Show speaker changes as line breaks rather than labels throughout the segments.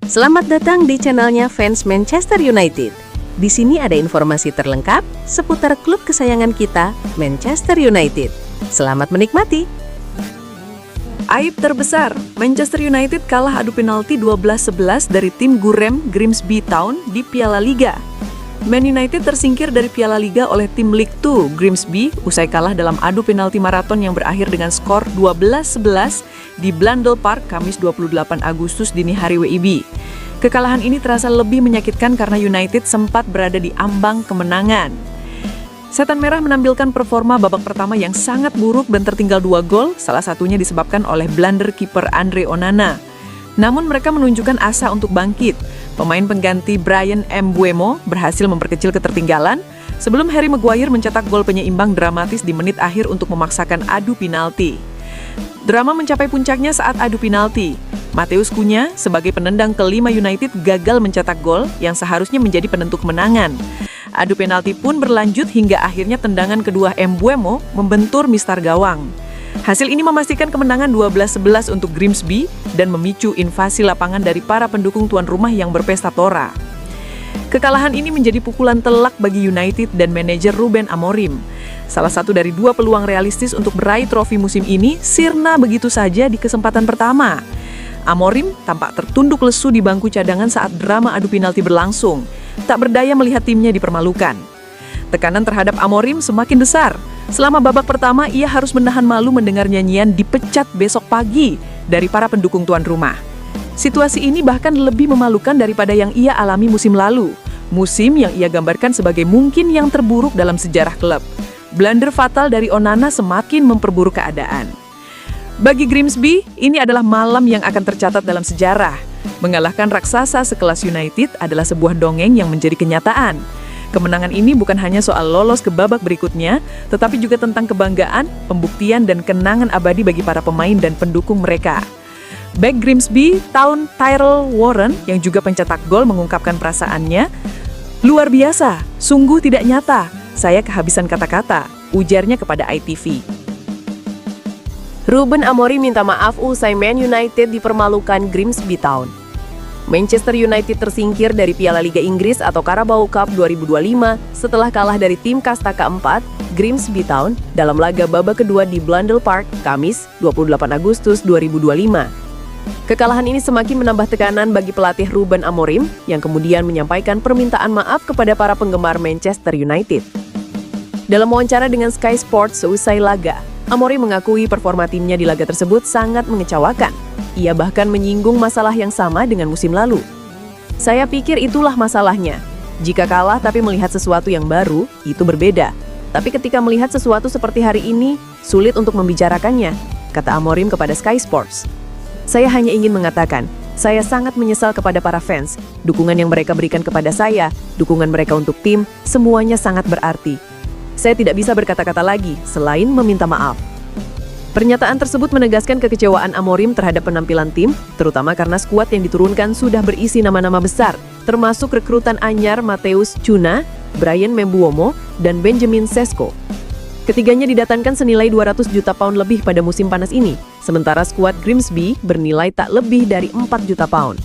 Selamat datang di channelnya fans Manchester United. Di sini ada informasi terlengkap seputar klub kesayangan kita, Manchester United. Selamat menikmati.
Aib terbesar, Manchester United kalah adu penalti 12-11 dari tim Gurem Grimsby Town di Piala Liga. Man United tersingkir dari Piala Liga oleh tim League 2 Grimsby usai kalah dalam adu penalti maraton yang berakhir dengan skor 12-11 di Blundell Park Kamis 28 Agustus dini hari WIB. Kekalahan ini terasa lebih menyakitkan karena United sempat berada di ambang kemenangan. Setan Merah menampilkan performa babak pertama yang sangat buruk dan tertinggal 2 gol, salah satunya disebabkan oleh blunder kiper Andre Onana. Namun mereka menunjukkan asa untuk bangkit. Pemain pengganti Bryan Mbeumo berhasil memperkecil ketertinggalan sebelum Harry Maguire mencetak gol penyeimbang dramatis di menit akhir untuk memaksakan adu penalti. Drama mencapai puncaknya saat adu penalti. Matheus Cunha sebagai penendang kelima United gagal mencetak gol yang seharusnya menjadi penentu kemenangan. Adu penalti pun berlanjut hingga akhirnya tendangan kedua Mbeumo membentur mistar gawang. Hasil ini memastikan kemenangan 12-11 untuk Grimsby dan memicu invasi lapangan dari para pendukung tuan rumah yang berpesta tora. Kekalahan ini menjadi pukulan telak bagi United dan manajer Ruben Amorim. Salah satu dari 2 peluang realistis untuk meraih trofi musim ini sirna begitu saja di kesempatan pertama. Amorim tampak tertunduk lesu di bangku cadangan saat drama adu penalti berlangsung, tak berdaya melihat timnya dipermalukan. Tekanan terhadap Amorim semakin besar. Selama babak pertama, ia harus menahan malu mendengar nyanyian dipecat besok pagi dari para pendukung tuan rumah. Situasi ini bahkan lebih memalukan daripada yang ia alami musim lalu. Musim yang ia gambarkan sebagai mungkin yang terburuk dalam sejarah klub. Blunder fatal dari Onana semakin memperburuk keadaan. Bagi Grimsby, ini adalah malam yang akan tercatat dalam sejarah. Mengalahkan raksasa sekelas United adalah sebuah dongeng yang menjadi kenyataan. Kemenangan ini bukan hanya soal lolos ke babak berikutnya, tetapi juga tentang kebanggaan, pembuktian, dan kenangan abadi bagi para pemain dan pendukung mereka. Bek Grimsby Town Tyrell Warren yang juga pencetak gol mengungkapkan perasaannya, "Luar biasa, sungguh tidak nyata, saya kehabisan kata-kata," ujarnya kepada ITV.
Ruben Amorim minta maaf usai Man United dipermalukan Grimsby Town. Manchester United tersingkir dari Piala Liga Inggris atau Carabao Cup 2025 setelah kalah dari tim kasta keempat, Grimsby Town, dalam laga babak kedua di Blundell Park, Kamis 28 Agustus 2025. Kekalahan ini semakin menambah tekanan bagi pelatih Ruben Amorim yang kemudian menyampaikan permintaan maaf kepada para penggemar Manchester United. Dalam wawancara dengan Sky Sports seusai laga, Amorim mengakui performa timnya di laga tersebut sangat mengecewakan. Ia bahkan menyinggung masalah yang sama dengan musim lalu. "Saya pikir itulah masalahnya. Jika kalah tapi melihat sesuatu yang baru, itu berbeda. Tapi ketika melihat sesuatu seperti hari ini, sulit untuk membicarakannya," kata Amorim kepada Sky Sports. "Saya hanya ingin mengatakan, saya sangat menyesal kepada para fans. Dukungan yang mereka berikan kepada saya, dukungan mereka untuk tim, semuanya sangat berarti. Saya tidak bisa berkata-kata lagi selain meminta maaf." Pernyataan tersebut menegaskan kekecewaan Amorim terhadap penampilan tim, terutama karena skuad yang diturunkan sudah berisi nama-nama besar, termasuk rekrutan anyar Matheus Cunha, Bryan Mbeumo, dan Benjamin Sesko. Ketiganya didatangkan senilai 200 juta pound lebih pada musim panas ini, sementara skuad Grimsby bernilai tak lebih dari 4 juta pound.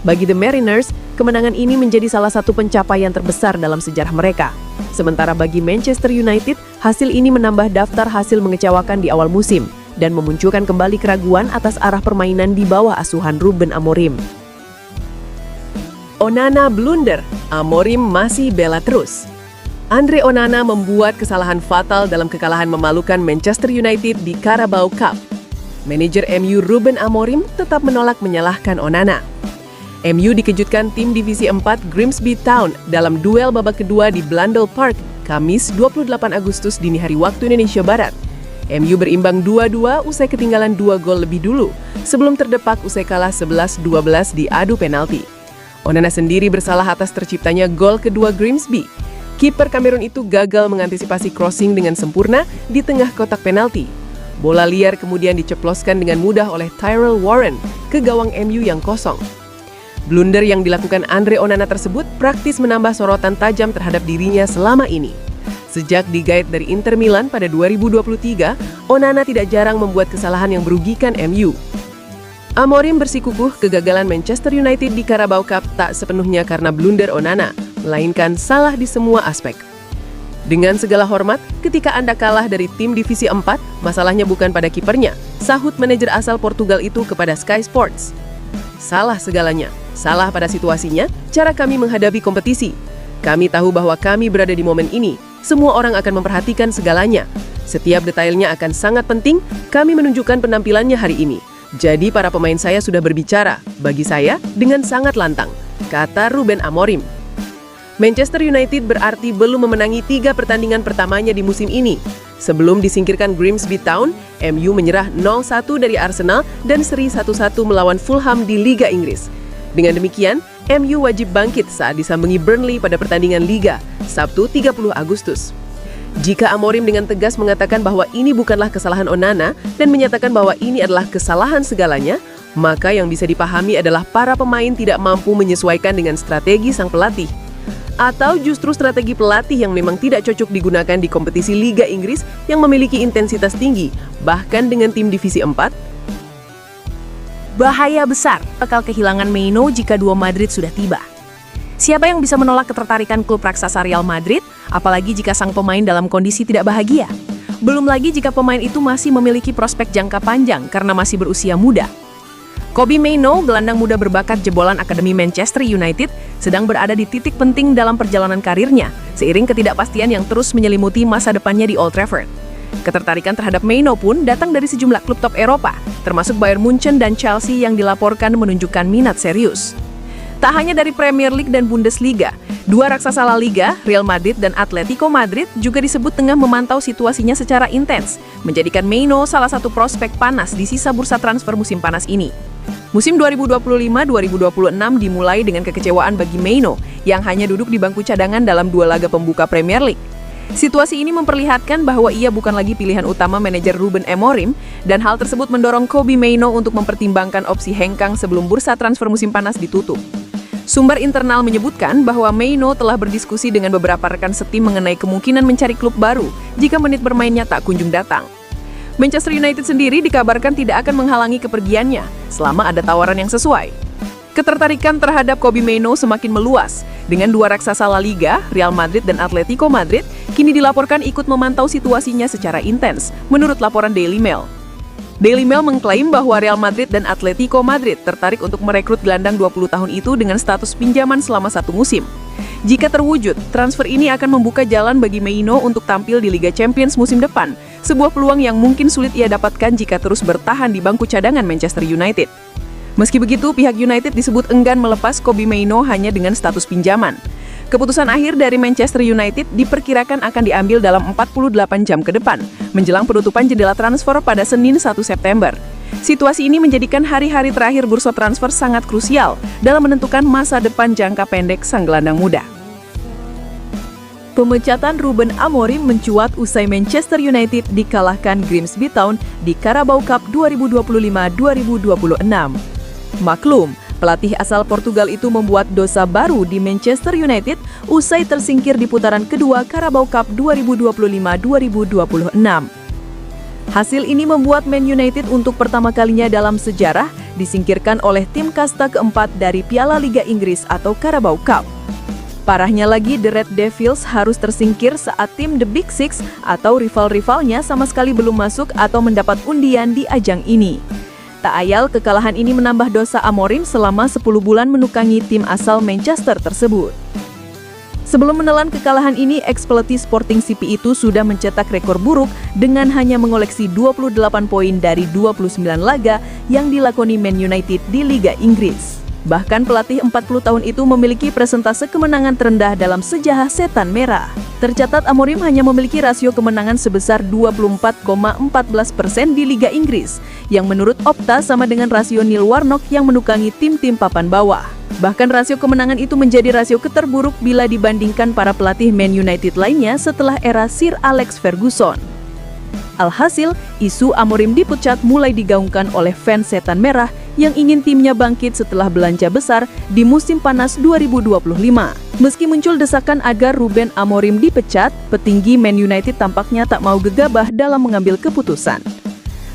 Bagi The Mariners, kemenangan ini menjadi salah satu pencapaian terbesar dalam sejarah mereka. Sementara bagi Manchester United, hasil ini menambah daftar hasil mengecewakan di awal musim dan memunculkan kembali keraguan atas arah permainan di bawah asuhan Ruben Amorim. Onana blunder, Amorim masih bela terus. Andre Onana membuat kesalahan fatal dalam kekalahan memalukan Manchester United di Carabao Cup. Manajer MU Ruben Amorim tetap menolak menyalahkan Onana. MU dikejutkan tim Divisi 4 Grimsby Town dalam duel babak kedua di Blundell Park, Kamis 28 Agustus dini hari waktu Indonesia Barat. MU berimbang 2-2 usai ketinggalan 2 gol lebih dulu, sebelum terdepak usai kalah 11-12 di adu penalti. Onana sendiri bersalah atas terciptanya gol kedua Grimsby. Kiper Kamerun itu gagal mengantisipasi crossing dengan sempurna di tengah kotak penalti. Bola liar kemudian diceploskan dengan mudah oleh Tyrell Warren ke gawang MU yang kosong. Blunder yang dilakukan Andre Onana tersebut praktis menambah sorotan tajam terhadap dirinya selama ini. Sejak digait dari Inter Milan pada 2023, Onana tidak jarang membuat kesalahan yang merugikan MU. Amorim bersikukuh kegagalan Manchester United di Carabao Cup tak sepenuhnya karena blunder Onana, melainkan salah di semua aspek. Dengan segala hormat, ketika Anda kalah dari tim divisi 4, masalahnya bukan pada kipernya, sahut manajer asal Portugal itu kepada Sky Sports. Salah segalanya, salah pada situasinya, cara kami menghadapi kompetisi. Kami tahu bahwa kami berada di momen ini, semua orang akan memperhatikan segalanya. Setiap detailnya akan sangat penting, kami menunjukkan penampilannya hari ini. Jadi para pemain saya sudah berbicara, bagi saya, dengan sangat lantang, kata Ruben Amorim. Manchester United berarti belum memenangi 3 pertandingan pertamanya di musim ini. Sebelum disingkirkan Grimsby Town, MU menyerah 0-1 dari Arsenal dan seri 1-1 melawan Fulham di Liga Inggris. Dengan demikian, MU wajib bangkit saat disambangi Burnley pada pertandingan Liga, Sabtu 30 Agustus. Jika Amorim dengan tegas mengatakan bahwa ini bukanlah kesalahan Onana dan menyatakan bahwa ini adalah kesalahan segalanya, maka yang bisa dipahami adalah para pemain tidak mampu menyesuaikan dengan strategi sang pelatih. Atau justru strategi pelatih yang memang tidak cocok digunakan di kompetisi Liga Inggris yang memiliki intensitas tinggi, bahkan dengan tim divisi 4?
Bahaya besar bakal kehilangan Maino jika duo Madrid sudah tiba. Siapa yang bisa menolak ketertarikan klub raksasa Real Madrid, apalagi jika sang pemain dalam kondisi tidak bahagia? Belum lagi jika pemain itu masih memiliki prospek jangka panjang karena masih berusia muda. Kobbie Mainoo, gelandang muda berbakat jebolan Akademi Manchester United, sedang berada di titik penting dalam perjalanan karirnya, seiring ketidakpastian yang terus menyelimuti masa depannya di Old Trafford. Ketertarikan terhadap Mainoo pun datang dari sejumlah klub top Eropa, termasuk Bayern Munchen dan Chelsea yang dilaporkan menunjukkan minat serius. Tak hanya dari Premier League dan Bundesliga, dua raksasa La Liga, Real Madrid dan Atletico Madrid juga disebut tengah memantau situasinya secara intens, menjadikan Mainoo salah satu prospek panas di sisa bursa transfer musim panas ini. Musim 2025-2026 dimulai dengan kekecewaan bagi Mainoo yang hanya duduk di bangku cadangan dalam 2 laga pembuka Premier League. Situasi ini memperlihatkan bahwa ia bukan lagi pilihan utama manajer Ruben Amorim dan hal tersebut mendorong Kobbie Mainoo untuk mempertimbangkan opsi hengkang sebelum bursa transfer musim panas ditutup. Sumber internal menyebutkan bahwa Mainoo telah berdiskusi dengan beberapa rekan setim mengenai kemungkinan mencari klub baru jika menit bermainnya tak kunjung datang. Manchester United sendiri dikabarkan tidak akan menghalangi kepergiannya selama ada tawaran yang sesuai. Ketertarikan terhadap Kobbie Mainoo semakin meluas, dengan dua raksasa La Liga, Real Madrid dan Atletico Madrid, kini dilaporkan ikut memantau situasinya secara intens, menurut laporan Daily Mail. Daily Mail mengklaim bahwa Real Madrid dan Atletico Madrid tertarik untuk merekrut gelandang 20 tahun itu dengan status pinjaman selama 1 musim. Jika terwujud, transfer ini akan membuka jalan bagi Mainoo untuk tampil di Liga Champions musim depan, sebuah peluang yang mungkin sulit ia dapatkan jika terus bertahan di bangku cadangan Manchester United. Meski begitu, pihak United disebut enggan melepas Kobbie Mainoo hanya dengan status pinjaman. Keputusan akhir dari Manchester United diperkirakan akan diambil dalam 48 jam ke depan, menjelang penutupan jendela transfer pada Senin 1 September. Situasi ini menjadikan hari-hari terakhir bursa transfer sangat krusial dalam menentukan masa depan jangka pendek sang gelandang muda.
Pemecatan Ruben Amorim mencuat usai Manchester United dikalahkan Grimsby Town di Carabao Cup 2025-2026. Maklum, pelatih asal Portugal itu membuat dosa baru di Manchester United usai tersingkir di putaran kedua Carabao Cup 2025-2026. Hasil ini membuat Man United untuk pertama kalinya dalam sejarah disingkirkan oleh tim kasta keempat dari Piala Liga Inggris atau Carabao Cup. Parahnya lagi, The Red Devils harus tersingkir saat tim The Big Six atau rival-rivalnya sama sekali belum masuk atau mendapat undian di ajang ini. Tak ayal, kekalahan ini menambah dosa Amorim selama 10 bulan menukangi tim asal Manchester tersebut. Sebelum menelan kekalahan ini, ex-pelatih Sporting CP itu sudah mencetak rekor buruk dengan hanya mengoleksi 28 poin dari 29 laga yang dilakoni Man United di Liga Inggris. Bahkan pelatih 40 tahun itu memiliki persentase kemenangan terendah dalam sejarah Setan Merah. Tercatat Amorim hanya memiliki rasio kemenangan sebesar 24,14% di Liga Inggris, yang menurut Opta sama dengan rasio Neil Warnock yang menukangi tim-tim papan bawah. Bahkan rasio kemenangan itu menjadi rasio keterburuk bila dibandingkan para pelatih Man United lainnya setelah era Sir Alex Ferguson. Alhasil, isu Amorim dipecat mulai digaungkan oleh fans Setan Merah yang ingin timnya bangkit setelah belanja besar di musim panas 2025. Meski muncul desakan agar Ruben Amorim dipecat, petinggi Man United tampaknya tak mau gegabah dalam mengambil keputusan.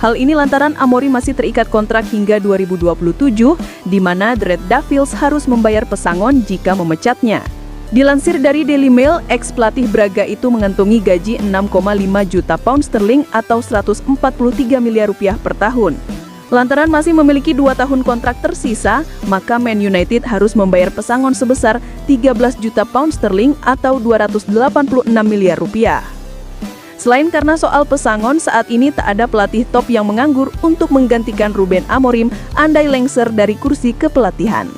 Hal ini lantaran Amorim masih terikat kontrak hingga 2027, di mana The Red Devils harus membayar pesangon jika memecatnya. Dilansir dari Daily Mail, ex-pelatih Braga itu mengantongi gaji 6,5 juta pound sterling atau 143 miliar rupiah per tahun. Lantaran masih memiliki 2 tahun kontrak tersisa, maka Man United harus membayar pesangon sebesar 13 juta pound sterling atau 286 miliar rupiah. Selain karena soal pesangon, saat ini tak ada pelatih top yang menganggur untuk menggantikan Ruben Amorim andai lengser dari kursi kepelatihan.